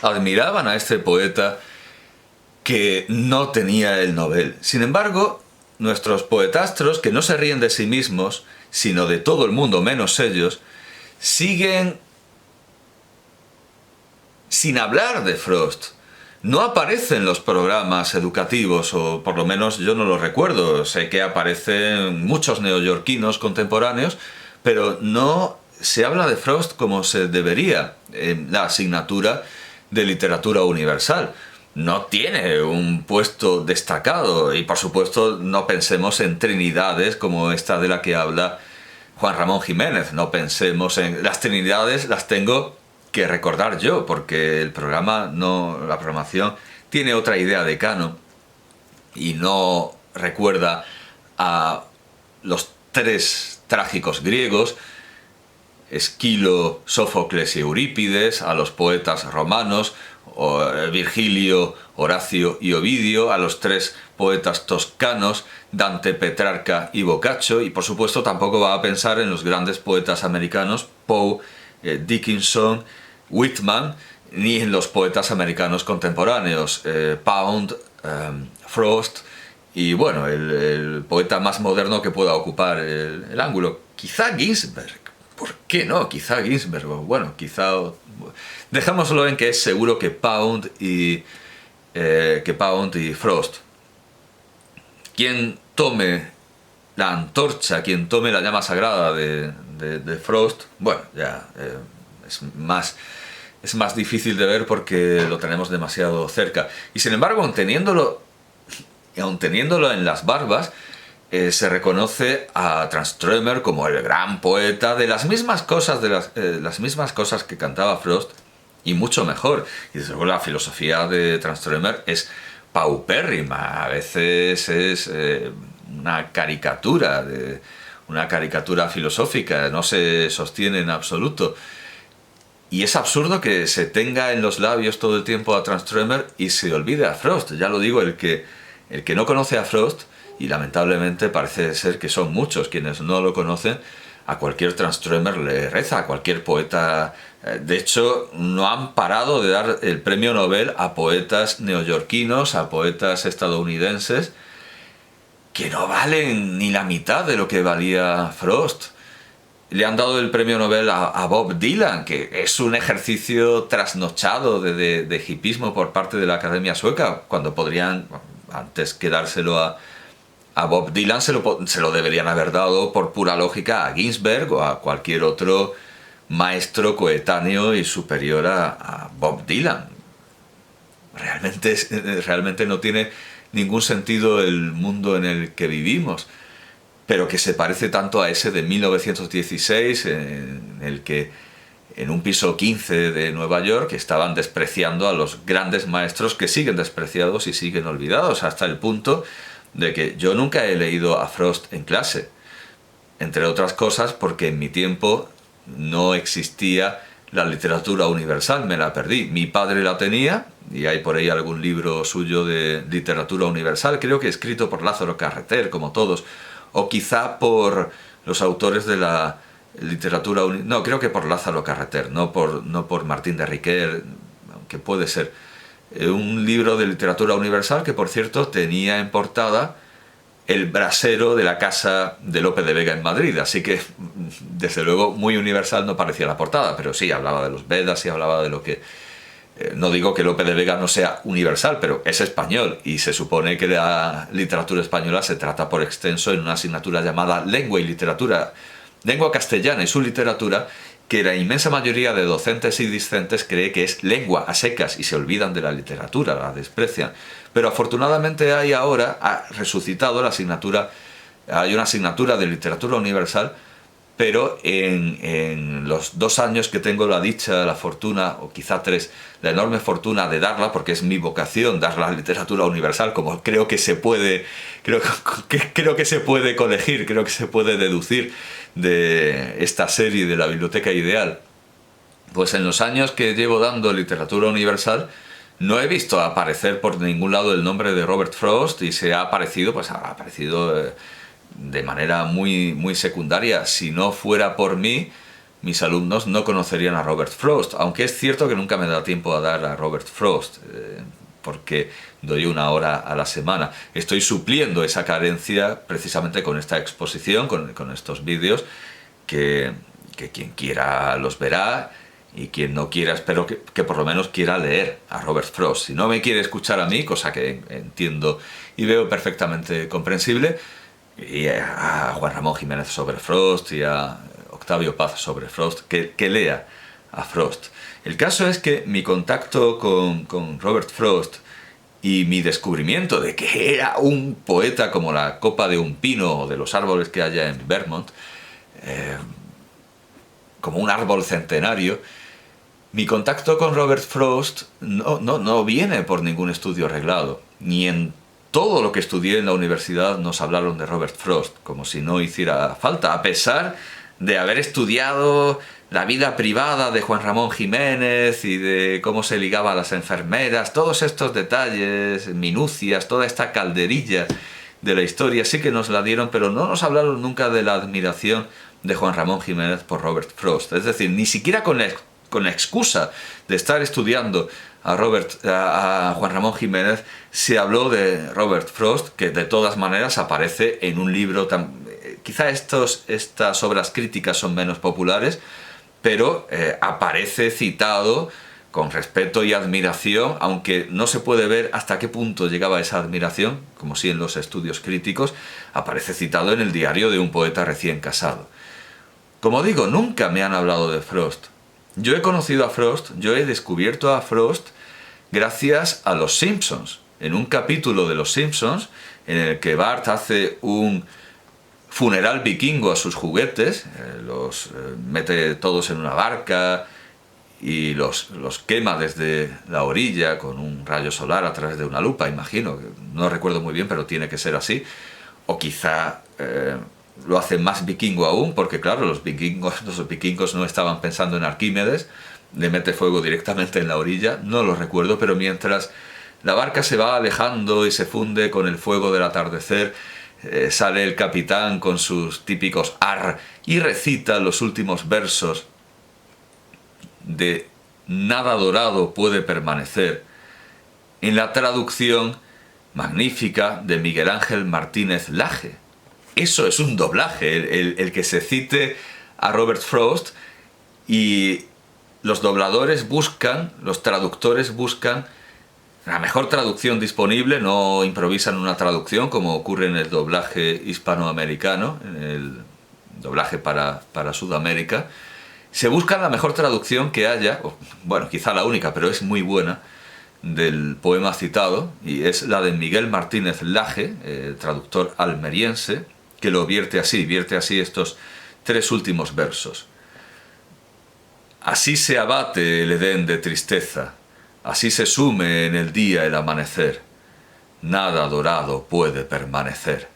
admiraban a este poeta que no tenía el Nobel. Sin embargo, nuestros poetastros, que no se ríen de sí mismos, sino de todo el mundo menos ellos, siguen sin hablar de Frost. No aparece en los programas educativos, o por lo menos yo no lo recuerdo. Sé que aparecen muchos neoyorquinos contemporáneos, pero no se habla de Frost como se debería en la asignatura de literatura universal. No tiene un puesto destacado y por supuesto no pensemos en trinidades como esta de la que habla Juan Ramón Jiménez. No pensemos en las trinidades, las tengo que recordar yo, porque el programa la programación tiene otra idea de canon y no recuerda a los tres trágicos griegos, Esquilo, Sófocles y Eurípides, a los poetas romanos, Virgilio, Horacio y Ovidio, a los tres poetas toscanos, Dante, Petrarca y Boccaccio, y por supuesto tampoco va a pensar en los grandes poetas americanos, Poe, Dickinson, Whitman, ni en los poetas americanos contemporáneos, Pound, Frost y bueno, el poeta más moderno que pueda ocupar el ángulo, quizá Ginsberg. ¿Por qué no? Quizá Ginsberg, bueno, quizá... Dejámoslo en que es seguro que Pound y Frost. Quien tome la antorcha, quien tome la llama sagrada de Frost, bueno, ya es más difícil de ver porque lo tenemos demasiado cerca. Y sin embargo, aun teniéndolo en las barbas, se reconoce a Tranströmer como el gran poeta de las mismas cosas, las mismas cosas que cantaba Frost, y mucho mejor. Y desde luego la filosofía de Tranströmer es paupérrima, a veces es una caricatura filosófica, no se sostiene en absoluto. Y es absurdo que se tenga en los labios todo el tiempo a Tranströmer y se olvide a Frost. Ya lo digo, el que no conoce a Frost, y lamentablemente parece ser que son muchos quienes no lo conocen, a cualquier Tranströmer le reza, a cualquier poeta. De hecho, no han parado de dar el premio Nobel a poetas neoyorquinos, a poetas estadounidenses, que no valen ni la mitad de lo que valía Frost. Le han dado el premio Nobel a Bob Dylan, que es un ejercicio trasnochado de hipismo por parte de la Academia Sueca, cuando podrían, antes que dárselo a Bob Dylan, se lo deberían haber dado por pura lógica a Ginsberg o a cualquier otro maestro coetáneo y superior a Bob Dylan. Realmente no tiene ningún sentido el mundo en el que vivimos, pero que se parece tanto a ese de 1916, en el que en un piso 15 de Nueva York estaban despreciando a los grandes maestros, que siguen despreciados y siguen olvidados, hasta el punto de que yo nunca he leído a Frost en clase, entre otras cosas porque en mi tiempo no existía la literatura universal, me la perdí. Mi padre la tenía, y hay por ahí algún libro suyo de literatura universal, creo que escrito por Lázaro Carreter, como todos, o quizá por los autores de la literatura... No, creo que por Lázaro Carreter, no por Martín de Riquer, aunque puede ser. Un libro de literatura universal que, por cierto, tenía en portada el brasero de la casa de Lope de Vega en Madrid, así que desde luego muy universal no parecía la portada, pero sí hablaba de los Vedas y hablaba de lo que... no digo que Lope de Vega no sea universal, pero es español y se supone que la literatura española se trata por extenso en una asignatura llamada Lengua y Literatura, lengua castellana y su literatura, que la inmensa mayoría de docentes y discentes cree que es lengua a secas y se olvidan de la literatura, la desprecian. Pero afortunadamente ha resucitado la asignatura, hay una asignatura de literatura universal, pero en los 2 años que tengo la dicha, la fortuna, o quizá 3, la enorme fortuna de darla, porque es mi vocación dar la literatura universal, como creo que se puede colegir, creo que se puede deducir de esta serie de la Biblioteca Ideal. Pues en los años que llevo dando literatura universal no he visto aparecer por ningún lado el nombre de Robert Frost, y se ha aparecido, de manera muy, muy secundaria. Si no fuera por mí, mis alumnos no conocerían a Robert Frost, aunque es cierto que nunca me da tiempo a dar a Robert Frost, porque doy 1 hora a la semana. Estoy supliendo esa carencia precisamente con esta exposición, con estos vídeos, que quien quiera los verá, y quien no quiera, espero que por lo menos quiera leer a Robert Frost. Si no me quiere escuchar a mí, cosa que entiendo y veo perfectamente comprensible, y a Juan Ramón Jiménez sobre Frost y a Octavio Paz sobre Frost, que lea a Frost. El caso es que mi contacto con Robert Frost y mi descubrimiento de que era un poeta como la copa de un pino o de los árboles que haya en Vermont, como un árbol centenario, mi contacto con Robert Frost no viene por ningún estudio reglado. Ni en todo lo que estudié en la universidad nos hablaron de Robert Frost, como si no hiciera falta, a pesar de haber estudiado la vida privada de Juan Ramón Jiménez y de cómo se ligaba a las enfermeras, todos estos detalles, minucias, toda esta calderilla de la historia sí que nos la dieron, pero no nos hablaron nunca de la admiración de Juan Ramón Jiménez por Robert Frost. Es decir, ni siquiera con la excusa de estar estudiando a Juan Ramón Jiménez se habló de Robert Frost, que de todas maneras aparece en un libro quizá estas obras críticas son menos populares, pero aparece citado con respeto y admiración, aunque no se puede ver hasta qué punto llegaba esa admiración, como si en los estudios críticos, aparece citado en el diario de un poeta recién casado. Como digo, nunca me han hablado de Frost. Yo he conocido a Frost, yo he descubierto a Frost gracias a Los Simpsons. En un capítulo de Los Simpsons, en el que Bart hace un funeral vikingo a sus juguetes, los mete todos en una barca y los quema desde la orilla con un rayo solar a través de una lupa, imagino. No recuerdo muy bien, pero tiene que ser así. O quizá lo hace más vikingo aún, porque claro, los vikingos no estaban pensando en Arquímedes, le mete fuego directamente en la orilla, no lo recuerdo, pero mientras la barca se va alejando y se funde con el fuego del atardecer, sale el capitán con sus típicos ar y recita los últimos versos de Nada dorado puede permanecer, en la traducción magnífica de Miguel Ángel Martínez Laje. Eso es un doblaje, el que se cite a Robert Frost, y los dobladores buscan, los traductores buscan la mejor traducción disponible, no improvisan una traducción como ocurre en el doblaje hispanoamericano, en el doblaje para Sudamérica. Se busca la mejor traducción que haya, bueno, quizá la única, pero es muy buena, del poema citado, y es la de Miguel Martínez Laje, traductor almeriense, que lo vierte así estos 3 últimos versos. Así se abate el Edén de tristeza, así se sume en el día el amanecer, nada dorado puede permanecer.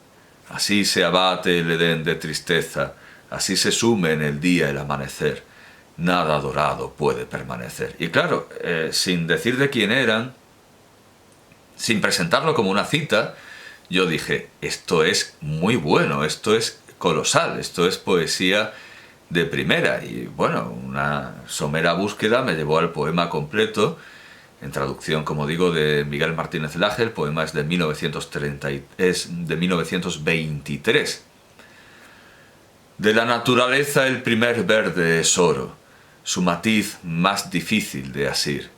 Así se abate el Edén de tristeza, así se sume en el día el amanecer, nada dorado puede permanecer. Y claro, sin decir de quién eran, sin presentarlo como una cita, yo dije, esto es muy bueno, esto es colosal, esto es poesía de primera. Y bueno, una somera búsqueda me llevó al poema completo, en traducción, como digo, de Miguel Martínez Laje. El poema es de 1923. De la naturaleza el primer verde es oro, su matiz más difícil de asir.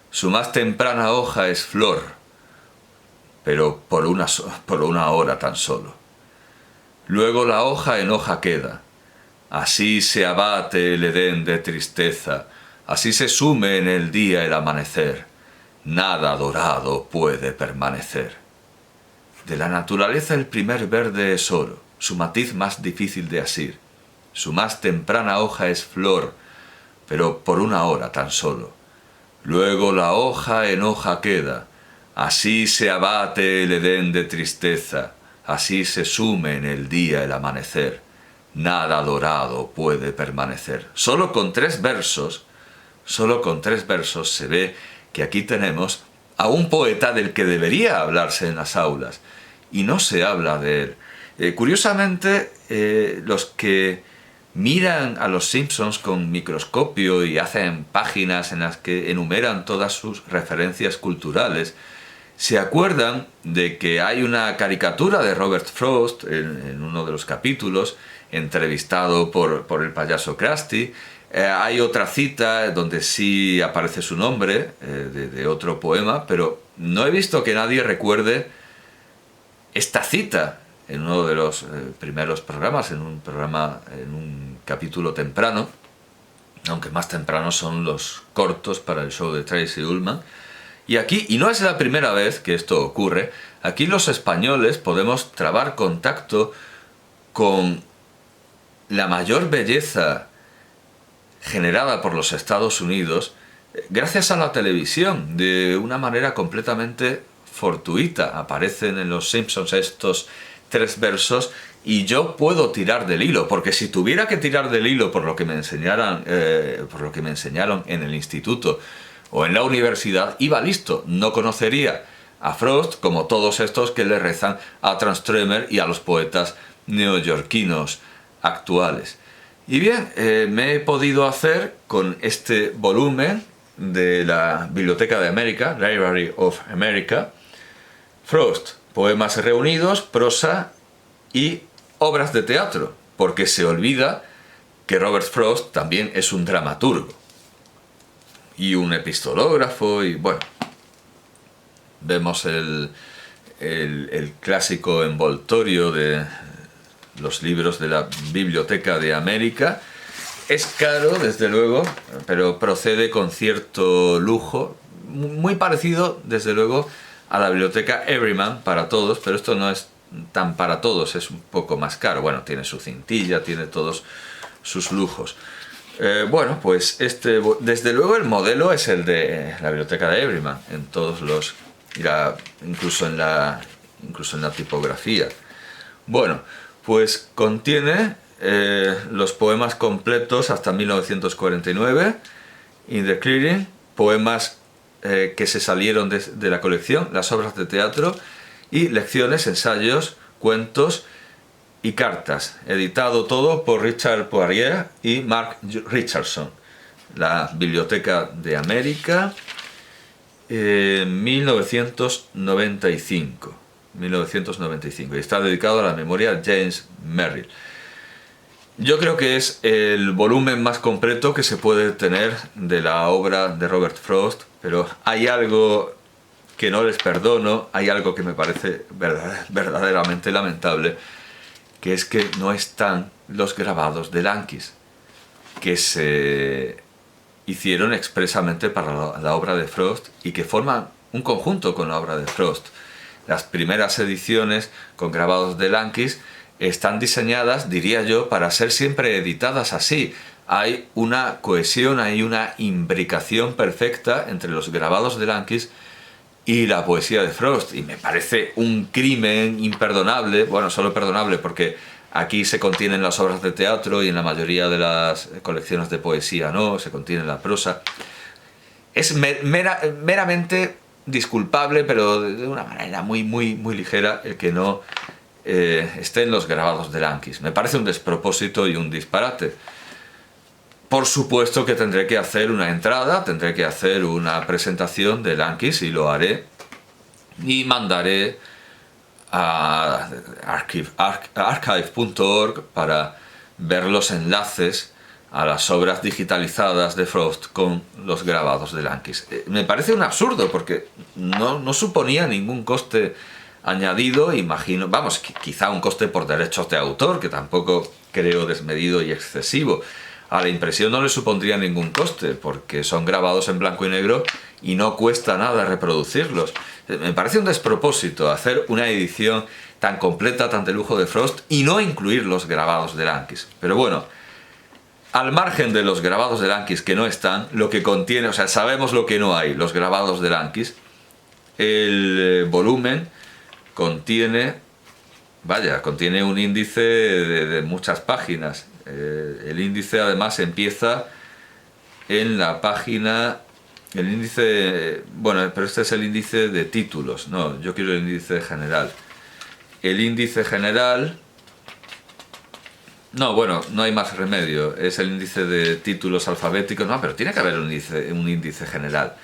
Su más temprana hoja es flor, pero por una hora tan solo. Luego la hoja en hoja queda, así se abate el Edén de tristeza, así se sume en el día el amanecer, nada dorado puede permanecer. De la naturaleza el primer verde es oro, su matiz más difícil de asir. Su más temprana hoja es flor, pero por una hora tan solo. Luego la hoja en hoja queda, así se abate el Edén de tristeza, así se sume en el día el amanecer, nada dorado puede permanecer. Solo con 3 versos se ve que aquí tenemos a un poeta del que debería hablarse en las aulas, y no se habla de él. Curiosamente, los que miran a los Simpsons con microscopio y hacen páginas en las que enumeran todas sus referencias culturales, se acuerdan de que hay una caricatura de Robert Frost en uno de los capítulos, entrevistado por el payaso Krusty. Hay otra cita donde sí aparece su nombre, de otro poema, pero no he visto que nadie recuerde esta cita en uno de los primeros programas, en un capítulo temprano, aunque más temprano son los cortos para el show de Tracy Ullman. Y aquí, y no es la primera vez que esto ocurre, aquí los españoles podemos trabar contacto con la mayor belleza generada por los Estados Unidos gracias a la televisión, de una manera completamente fortuita. Aparecen en los Simpsons estos 3 versos y yo puedo tirar del hilo, porque si tuviera que tirar del hilo por lo que me enseñaron en el instituto o en la universidad, iba listo. No conocería a Frost como todos estos que le rezan a Tranströmer y a los poetas neoyorquinos actuales. Y bien, me he podido hacer con este volumen de la Biblioteca de América, Library of America, Frost, poemas reunidos, prosa y obras de teatro, porque se olvida que Robert Frost también es un dramaturgo y un epistológrafo, y bueno, vemos el clásico envoltorio de los libros de la Biblioteca de América. Es caro, desde luego, pero procede con cierto lujo, muy parecido, desde luego, a la biblioteca Everyman para todos, pero esto no es tan para todos, es un poco más caro. Bueno, tiene su cintilla, tiene todos sus lujos. Bueno, pues desde luego el modelo es el de la biblioteca de Everyman, en todos los, incluso en la tipografía. Bueno, pues contiene los poemas completos hasta 1949, In the Clearing, poemas que se salieron de la colección, las obras de teatro y lecciones, ensayos, cuentos y cartas, editado todo por Richard Poirier y Mark Richardson. La Biblioteca de América, 1995, y está dedicado a la memoria de James Merrill. Yo creo que es el volumen más completo que se puede tener de la obra de Robert Frost, pero hay algo que no les perdono, hay algo que me parece verdaderamente lamentable, que es que no están los grabados de Lankis, que se hicieron expresamente para la obra de Frost y que forman un conjunto con la obra de Frost. Las primeras ediciones con grabados de Lankis están diseñadas, diría yo, para ser siempre editadas así. Hay una cohesión, hay una imbricación perfecta entre los grabados de Lankis y la poesía de Frost, y me parece un crimen imperdonable, bueno, solo perdonable porque aquí se contienen las obras de teatro y en la mayoría de las colecciones de poesía no, se contiene la prosa. Es meramente disculpable, pero de una manera muy ligera, el que no estén los grabados de Lankis. Me parece un despropósito y un disparate. Por supuesto que tendré que hacer una entrada, tendré que hacer una presentación de Lankis, y lo haré, y mandaré a archive.org para ver los enlaces a las obras digitalizadas de Frost con los grabados de Lankis. Me parece un absurdo porque no suponía ningún coste añadido, imagino, vamos, quizá un coste por derechos de autor, que tampoco creo desmedido y excesivo. A la impresión no le supondría ningún coste, porque son grabados en blanco y negro y no cuesta nada reproducirlos. Me parece un despropósito hacer una edición tan completa, tan de lujo de Frost, y no incluir los grabados de Lankis. Pero bueno, al margen de los grabados de Lankis que no están, lo que contiene, o sea, sabemos lo que no hay, los grabados de Lankis, el volumen contiene un índice de muchas páginas. El índice además empieza en la página, el índice, bueno, pero este es el índice de títulos, no, yo quiero el índice general. El índice general No, bueno, no hay más remedio. Es el índice de títulos alfabéticos. No, pero tiene que haber un índice general,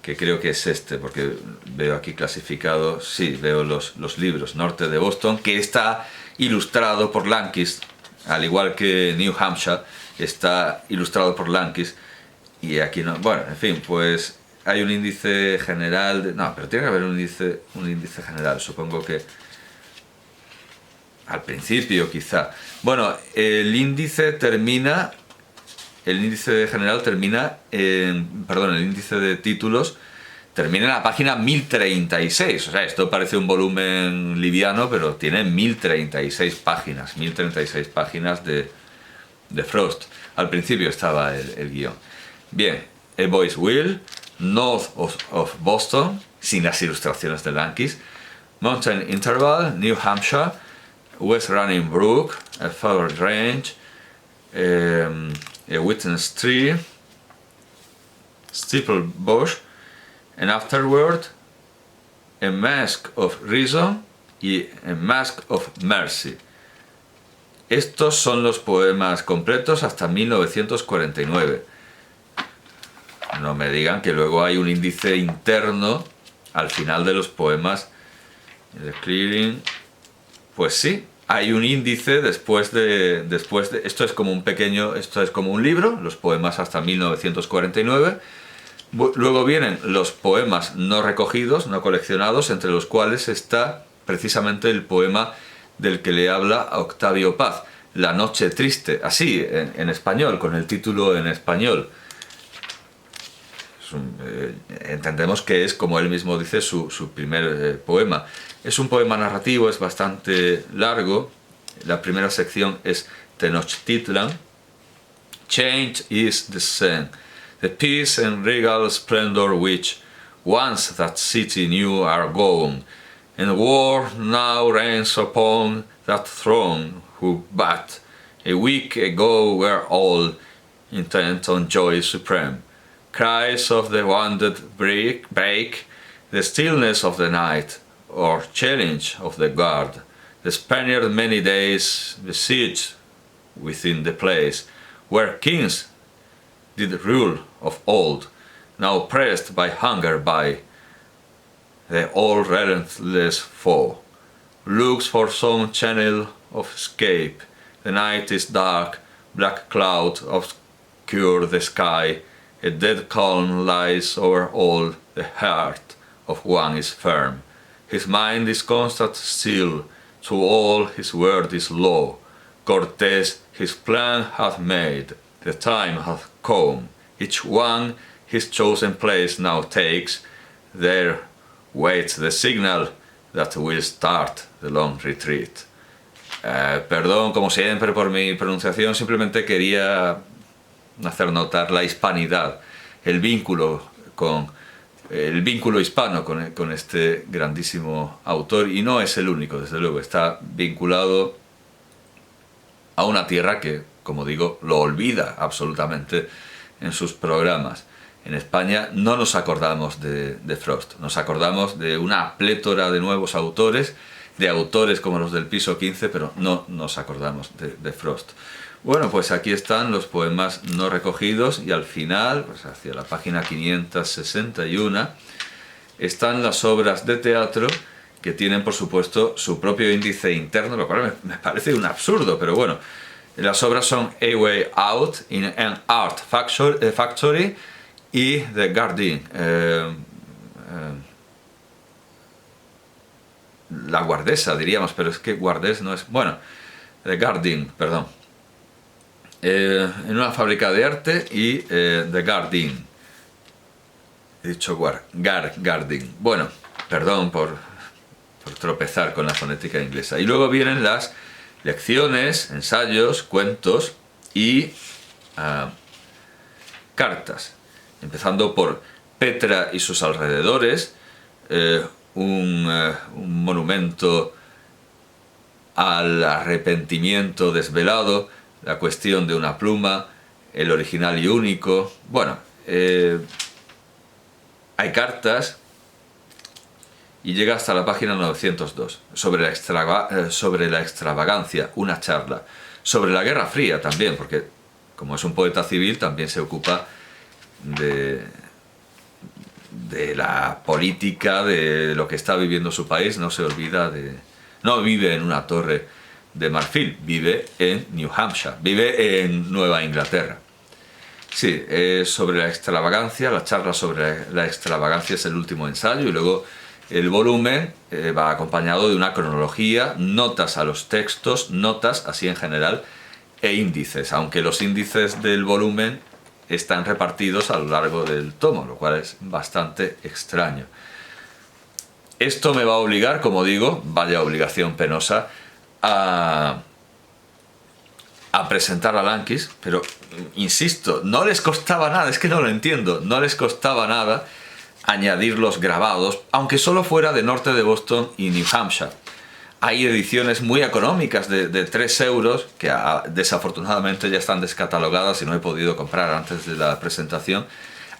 que creo que es este, porque veo aquí clasificado, sí, veo los libros, Norte de Boston, que está ilustrado por Lankes, al igual que New Hampshire, está ilustrado por Lankes, y aquí no. Bueno, en fin, pues hay un índice general, no, pero tiene que haber un índice general, supongo que al principio quizá. Bueno, el índice general termina perdón, el índice de títulos termina en la página 1036. O sea, esto parece un volumen liviano, pero tiene 1036 páginas. 1036 páginas de Frost. Al principio estaba el guión. Bien, A Boy's Will, North of Boston, sin las ilustraciones de Lankes, Mountain Interval, New Hampshire, West Running Brook, A Favorite Range, A Witness Tree, Steeple Bush, and afterward A Mask of Reason y A Mask of Mercy. Estos son los poemas completos hasta 1949. No me digan que luego hay un índice interno al final de los poemas. The Clearing. Pues sí, hay un índice después de esto es como un pequeño, esto es como un libro, los poemas hasta 1949. Luego vienen los poemas no recogidos, no coleccionados, entre los cuales está precisamente el poema del que le habla a Octavio Paz, La Noche Triste, así en español, con el título en español. Entendemos que es, como él mismo dice, su primer poema. Es un poema narrativo, es bastante largo. La primera sección es Tenochtitlan. Change is the sun, the peace and regal splendor which once that city knew are gone, and war now reigns upon that throne who but a week ago were all intent on joy supreme. Cries of the wounded break the stillness of the night, or challenge of the guard. The Spaniard many days besieged within the place, where kings did rule of old, now pressed by hunger by the all relentless foe. Looks for some channel of escape. The night is dark, black clouds obscure the sky. A dead calm lies over all, the heart of one is firm. His mind is constant still, to all his word is law. Cortés his plan hath made, the time hath come. Each one his chosen place now takes, there waits the signal that will start the long retreat. Perdón, como siempre, por mi pronunciación, simplemente quería hacer notar la hispanidad, el vínculo hispano con este grandísimo autor, y no es el único, desde luego, está vinculado a una tierra que, como digo, lo olvida absolutamente en sus programas. En España no nos acordamos de Frost, nos acordamos de una plétora de nuevos autores, de autores como los del piso 15, pero no nos acordamos de Frost. Bueno, pues aquí están los poemas no recogidos, y al final, pues hacia la página 561, están las obras de teatro que tienen, por supuesto, su propio índice interno, lo cual me parece un absurdo, pero bueno. Las obras son A Way Out, in an Art Factory y The Guardian. La guardesa, diríamos, pero es que guardés no es... Bueno, The Guardian, perdón. En una fábrica de arte y The Guardian. He dicho Guardian. Bueno, perdón por tropezar con la fonética inglesa. Y luego vienen las lecciones, ensayos, cuentos y cartas. Empezando por Petra y sus alrededores, un monumento al arrepentimiento desvelado, la cuestión de una pluma, el original y único. Bueno, hay cartas, y llega hasta la página 902, sobre la extravagancia, una charla. sobre la Guerra Fría también, porque como es un poeta civil también se ocupa de la política, de lo que está viviendo su país, no se olvida de... No vive en una torre de marfil, vive en New Hampshire, vive en Nueva Inglaterra. Sí, sobre la extravagancia, la charla sobre la extravagancia es el último ensayo y luego el volumen va acompañado de una cronología, notas a los textos, notas así en general e índices, aunque los índices del volumen están repartidos a lo largo del tomo, lo cual es bastante extraño. Esto me va a obligar, como digo, vaya obligación penosa, a presentar a Lankis, pero insisto, no les costaba nada, es que no lo entiendo, no les costaba nada añadir los grabados, aunque solo fuera de norte de Boston y New Hampshire. Hay ediciones muy económicas de 3 euros, que desafortunadamente ya están descatalogadas y no he podido comprar antes de la presentación.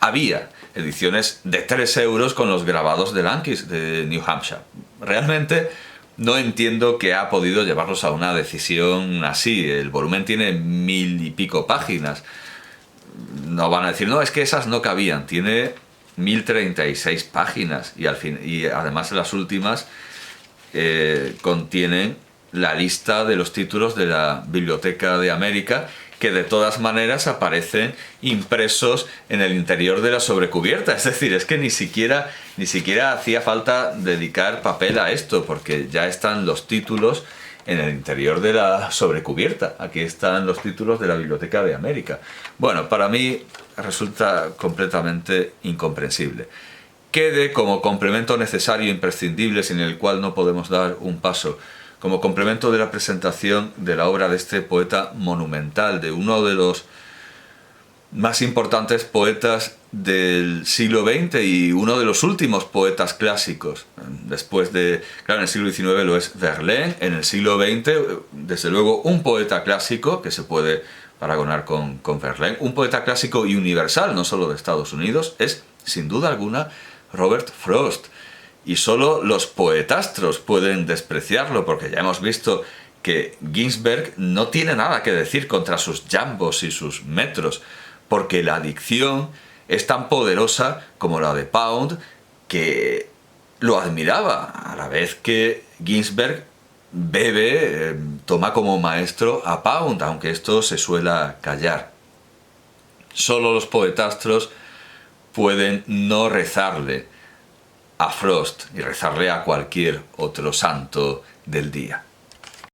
Había ediciones de 3 euros con los grabados de Lankis de New Hampshire. Realmente no entiendo que ha podido llevarlos a una decisión así. El volumen tiene 1000 y pico páginas. No van a decir, no, es que esas no cabían. Tiene 1036 páginas y, y además las últimas contienen la lista de los títulos de la Biblioteca de América, que de todas maneras aparecen impresos en el interior de la sobrecubierta. Es decir, es que ni siquiera hacía falta dedicar papel a esto, porque ya están los títulos en el interior de la sobrecubierta. Aquí están los títulos de la Biblioteca de América. Bueno, para mí resulta completamente incomprensible. Quede como complemento necesario e imprescindible, sin el cual no podemos dar un paso, como complemento de la presentación de la obra de este poeta monumental, de uno de los más importantes poetas del siglo XX y uno de los últimos poetas clásicos. Después de, claro, en el siglo XIX lo es Verlaine, en el siglo XX, desde luego, un poeta clásico que se puede paragonar con Verlaine, un poeta clásico y universal, no solo de Estados Unidos, es, sin duda alguna, Robert Frost. Y solo los poetastros pueden despreciarlo, porque ya hemos visto que Ginsberg no tiene nada que decir contra sus jambos y sus metros, porque la dicción es tan poderosa como la de Pound, que lo admiraba, a la vez que Ginsberg toma como maestro a Pound, aunque esto se suela callar. Solo los poetastros pueden no rezarle a Frost y rezarle a cualquier otro santo del día.